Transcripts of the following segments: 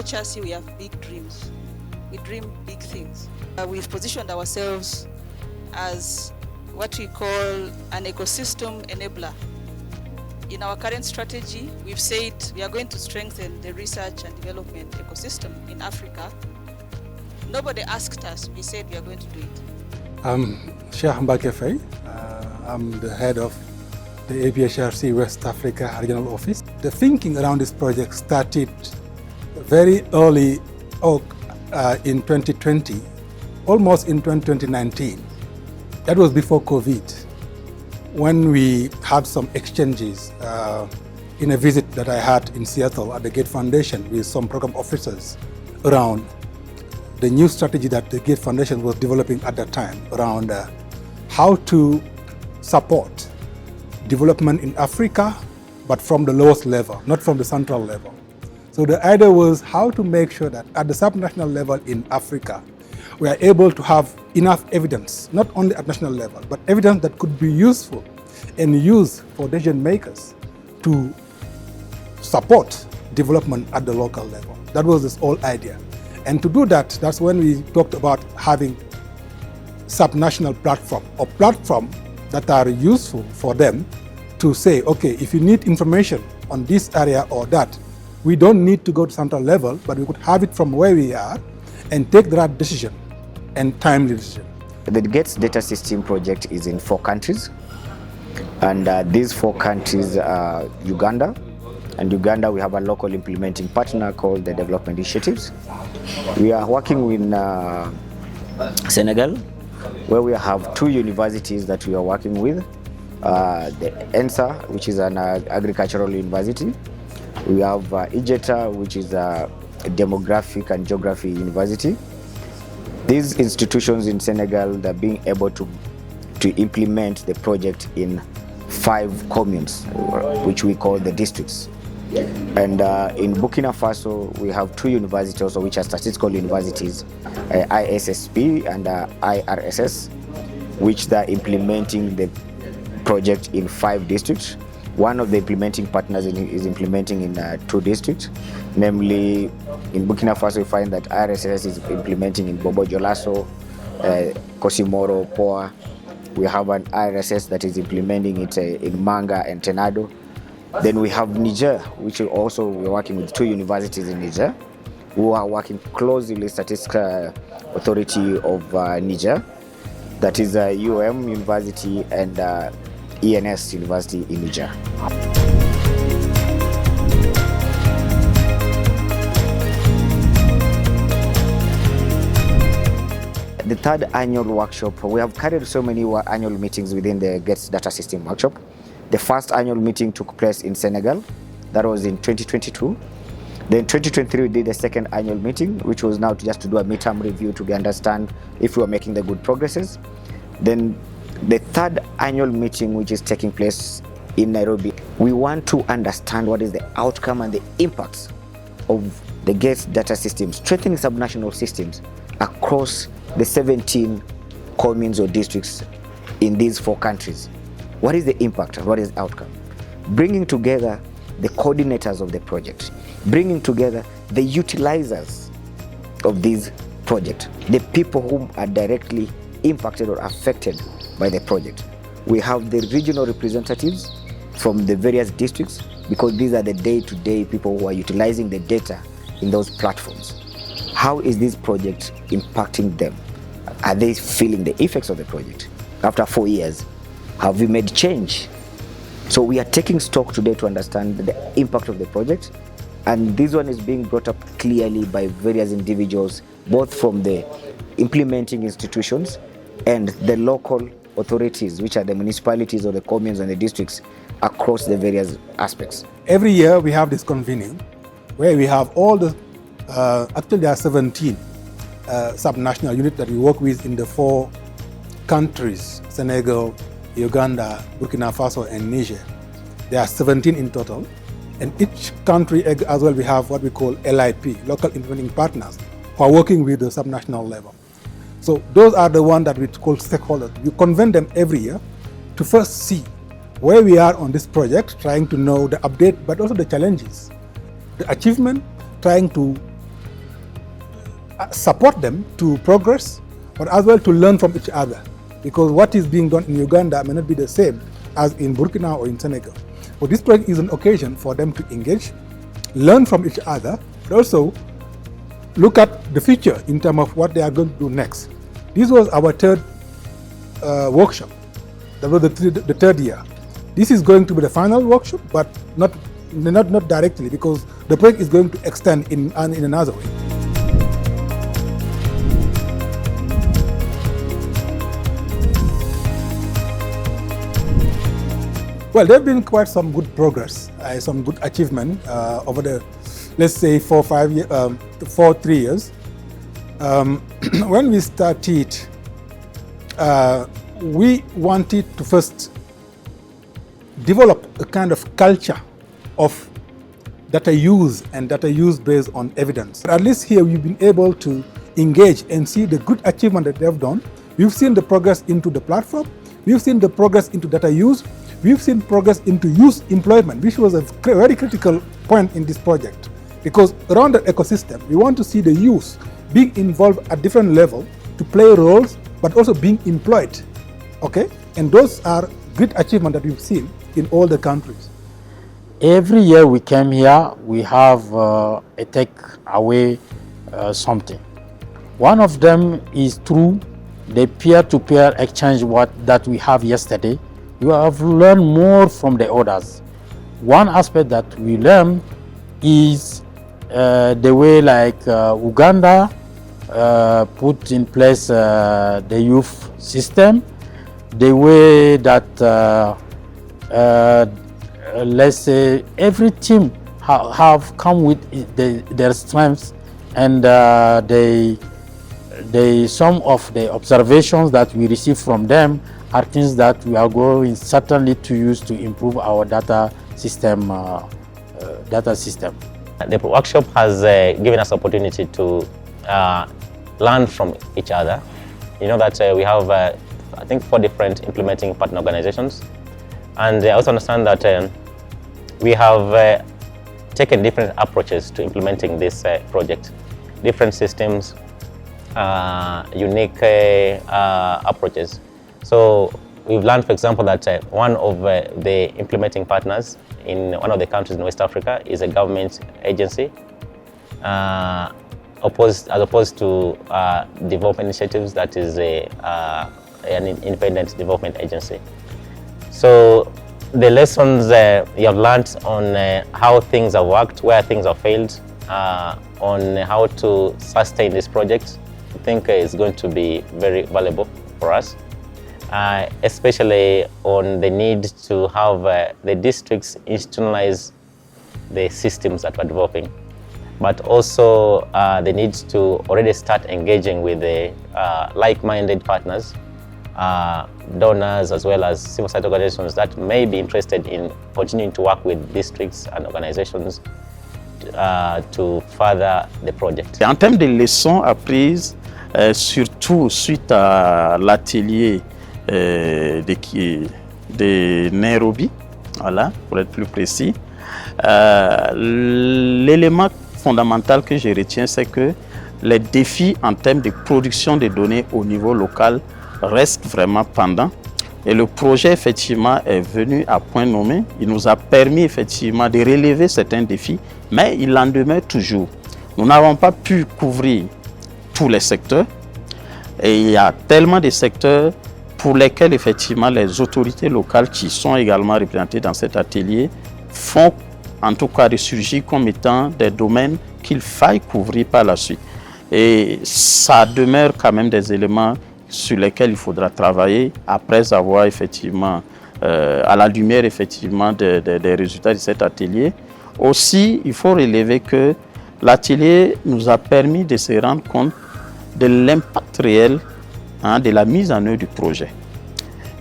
APHRC, we have big dreams. We dream big things. We've positioned ourselves as what we call an ecosystem enabler. In our current strategy, we've said we are going to strengthen the research and development ecosystem in Africa. Nobody asked us, we said we are going to do it. I'm Sheikh Mbake Faye. I'm the head of the APHRC West Africa Regional Office. The thinking around this project started very early in 2020, almost in 2019. That was before COVID, when we had some exchanges in a visit that I had in Seattle at the Gates Foundation with some program officers around the new strategy that the Gates Foundation was developing at that time around how to support development in Africa, but from the lowest level, not from the central level. So the idea was how to make sure that at the subnational level in Africa, we are able to have enough evidence, not only at national level, but evidence that could be useful and used for decision makers to support development at the local level. That was this whole idea. And to do that, that's when we talked about having subnational platform or platform that are useful for them to say, okay, if you need information on this area or that, we don't need to go to central level, but we could have it from where we are and take the right decision and timely decision. The Gates Data System project is in 4 countries, and these 4 countries are Uganda. And Uganda, we have a local implementing partner called the Development Initiatives. We are working with Senegal, where we have 2 universities that we are working with. The ENSA, which is an agricultural university. We have IJETA, which is a demographic and geography university. These institutions in Senegal, they're being able to implement the project in 5 communes, which we call the districts. And in Burkina Faso, we have 2 universities also, which are statistical universities, ISSP and IRSS, which they're implementing the project in 5 districts. One of the implementing partners is implementing in 2 districts. Namely, in Burkina Faso, we find that IRSS is implementing in Bobo Dioulasso, Kosimoro, Poa. We have an IRSS that is implementing it in Manga and Tenado. Then we have Niger, which also we're working with 2 universities in Niger, who are working closely with the Statistical Authority of Niger, that is UM University and ENS University in Niger. The 3rd annual workshop, we have carried so many annual meetings within the Gates Data System workshop. The first annual meeting took place in Senegal. That was in 2022. Then 2023 we did a 2nd annual meeting, which was now just to do a midterm review to understand if we were making the good progresses. Then the 3rd annual meeting, which is taking place in Nairobi, we want to understand what is the outcome and the impacts of the Gates Data System, strengthening subnational systems across the 17 communes or districts in these 4 countries. What is the impact and what is the outcome? Bringing together the coordinators of the project, bringing together the utilizers of this project, the people who are directly impacted or affected by the project. We have the regional representatives from the various districts, because these are the day-to-day people who are utilizing the data in those platforms. How is this project impacting them? Are they feeling the effects of the project? After 4 years, have we made change? So we are taking stock today to understand the impact of the project, and this one is being brought up clearly by various individuals, both from the implementing institutions and the local authorities, which are the municipalities or the communes and the districts across the various aspects. Every year we have this convening where we have all the, actually there are 17 subnational units that we work with in the 4 countries, Senegal, Uganda, Burkina Faso and Niger. There are 17 in total. And each country as well, we have what we call LIP, local implementing partners, who are working with the subnational level. So those are the ones that we call stakeholders. We convene them every year to first see where we are on this project, trying to know the update, but also the challenges, the achievement, trying to support them to progress, but as well to learn from each other. Because what is being done in Uganda may not be the same as in Burkina or in Senegal. But this project is an occasion for them to engage, learn from each other, but also look at the future in terms of what they are going to do next. This was our third workshop. That was the third year. This is going to be the final workshop, but not directly, because the project is going to extend in another way. Well, there have been quite some good progress, some good achievement over the, let's say, 3 years. When we started, we wanted to first develop a kind of culture of data use and data use based on evidence. But at least here we've been able to engage and see the good achievement that they've done. We've seen the progress into the platform. We've seen the progress into data use. We've seen progress into youth employment, which was a very critical point in this project. Because around the ecosystem, we want to see the youth being involved at different levels to play roles, but also being employed. Okay? And those are great achievements that we've seen in all the countries. Every year we came here, we have a take away something. One of them is through the peer-to-peer exchange that we have yesterday. We have learned more from the others. One aspect that we learn is the way like Uganda put in place the youth system, the way that let's say every team have come with their strengths, and some of the observations that we receive from them are things that we are going certainly to use to improve our data system. The workshop has given us opportunity to learn from each other. You know that we have, I think, 4 different implementing partner organizations, and I also understand that we have taken different approaches to implementing this project, different systems, unique approaches. So we've learned, for example, that one of the implementing partners in one of the countries in West Africa is a government agency, as opposed to development initiatives that is an independent development agency. So the lessons you have learned on how things have worked, where things have failed, on how to sustain this project, I think is going to be very valuable for us. Especially on the need to have the districts institutionalize the systems that we're developing, but also the need to already start engaging with the like-minded partners, donors, as well as civil society organizations that may be interested in continuing to work with districts and organizations to further the project. En termes de leçons apprises, surtout suite à l'atelier de Nairobi, voilà, pour être plus précis. L'élément fondamental que je retiens, c'est que les défis en termes de production de données au niveau local restent vraiment pendants. Et le projet, effectivement, est venu à point nommé. Il nous a permis, effectivement, de relever certains défis, mais il en demeure toujours. Nous n'avons pas pu couvrir tous les secteurs. Et il y a tellement de secteurs pour lesquels, effectivement, les autorités locales qui sont également représentées dans cet atelier font, en tout cas, ressurgir comme étant des domaines qu'il faille couvrir par la suite. Et ça demeure quand même des éléments sur lesquels il faudra travailler après avoir, effectivement, à la lumière, effectivement, des résultats de cet atelier. Aussi, il faut relever que l'atelier nous a permis de se rendre compte de l'impact réel de la mise en œuvre du projet.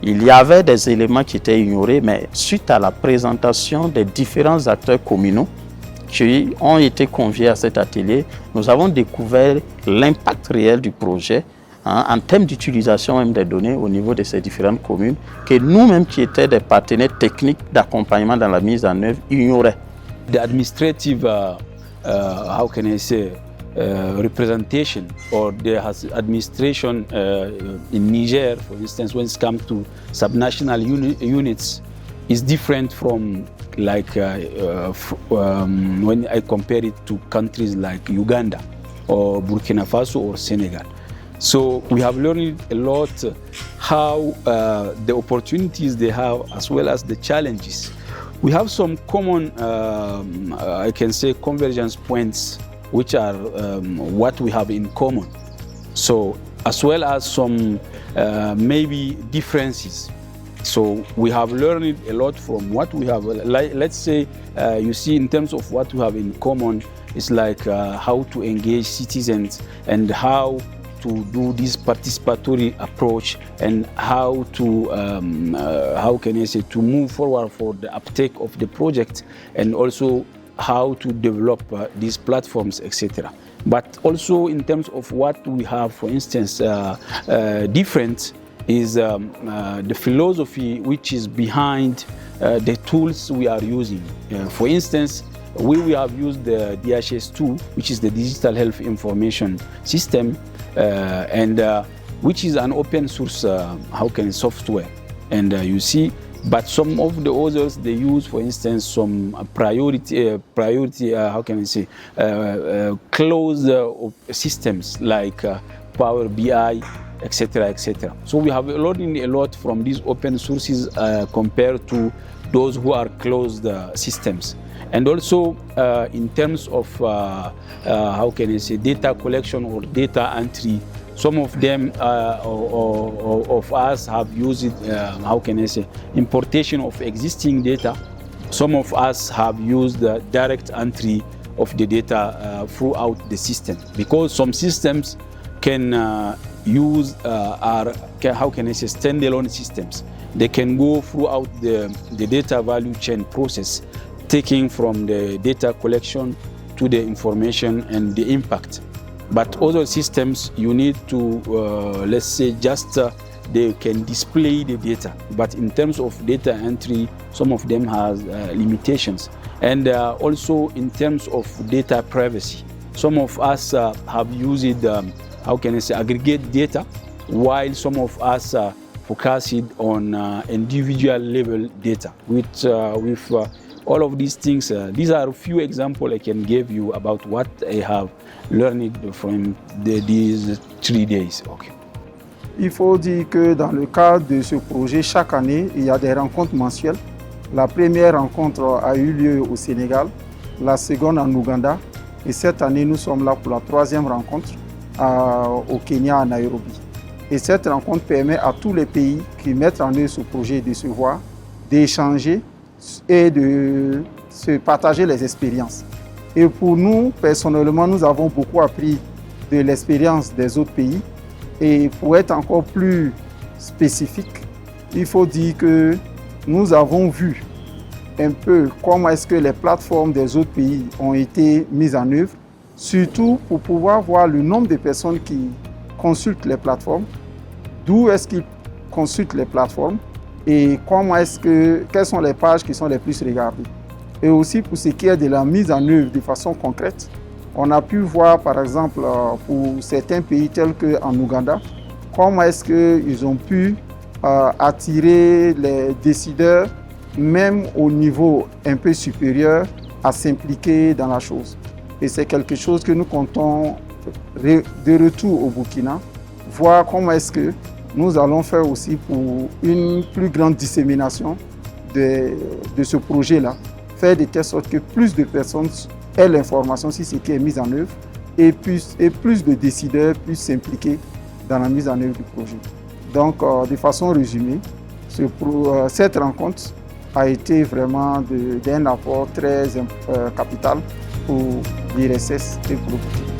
Il y avait des éléments qui étaient ignorés, mais suite à la présentation des différents acteurs communaux qui ont été conviés à cet atelier, nous avons découvert l'impact réel du projet en termes d'utilisation même des données au niveau de ces différentes communes que nous-mêmes qui étaient des partenaires techniques d'accompagnement dans la mise en œuvre ignoraient. The administrative, how can I say, representation or there has administration in Niger, for instance, when it comes to subnational units, is different from like when I compare it to countries like Uganda or Burkina Faso or Senegal. So we have learned a lot how the opportunities they have as well as the challenges. We have some common, I can say, convergence points which are what we have in common. So as well as some maybe differences. So we have learned a lot from what we have. Let's say you see in terms of what we have in common, it's like how to engage citizens and how to do this participatory approach and how to, how can I say, to move forward for the uptake of the project and also how to develop these platforms, etc. But also in terms of what we have, for instance, different is the philosophy which is behind the tools we are using. For instance, we have used the DHS2, which is the Digital Health Information System, and which is an open source software. And you see, but some of the others they use, for instance, some priority closed systems like Power BI, etc., etc. So we have learned a lot from these open sources compared to those who are closed systems. And also in terms of data collection or data entry, some of them of us have used importation of existing data. Some of us have used the direct entry of the data throughout the system, because some systems can use standalone systems. They can go throughout the data value chain process, taking from the data collection to the information and the impact. But other systems, you need to, let's say, just they can display the data. But in terms of data entry, some of them has limitations. And also in terms of data privacy, some of us have used, aggregate data, while some of us focused on individual level data. With all of these things, these are a few examples I can give you about what I have learned from these 3 days. Okay. Il faut dire que dans le cadre de ce projet, chaque année, il y a des rencontres mensuelles. La première rencontre a eu lieu au Sénégal, la seconde en Ouganda, et cette année, nous sommes là pour la 3e rencontre au Kenya, à Nairobi. Et cette rencontre permet à tous les pays qui mettent en œuvre ce projet de se voir, d'échanger et de se partager les expériences. Et pour nous, personnellement, nous avons beaucoup appris de l'expérience des autres pays. Et pour être encore plus spécifique, il faut dire que nous avons vu un peu comment est-ce que les plateformes des autres pays ont été mises en œuvre, surtout pour pouvoir voir le nombre de personnes qui consultent les plateformes, d'où est-ce qu'ils consultent les plateformes et quelles sont les pages qui sont les plus regardées. Et aussi pour ce qui est de la mise en œuvre de façon concrète, on a pu voir par exemple pour certains pays tels qu'en Ouganda, comment est-ce qu'ils ont pu attirer les décideurs, même au niveau un peu supérieur, à s'impliquer dans la chose. Et c'est quelque chose que nous comptons de retour au Burkina, voir comment est-ce que nous allons faire aussi pour une plus grande dissémination de ce projet-là, faire de telle sorte que plus de personnes aient l'information sur ce qui est mis en œuvre et plus de décideurs puissent s'impliquer dans la mise en œuvre du projet. Donc, de façon résumée, cette rencontre a été vraiment d'un apport très capital pour l'IRSS et pour le Burkina.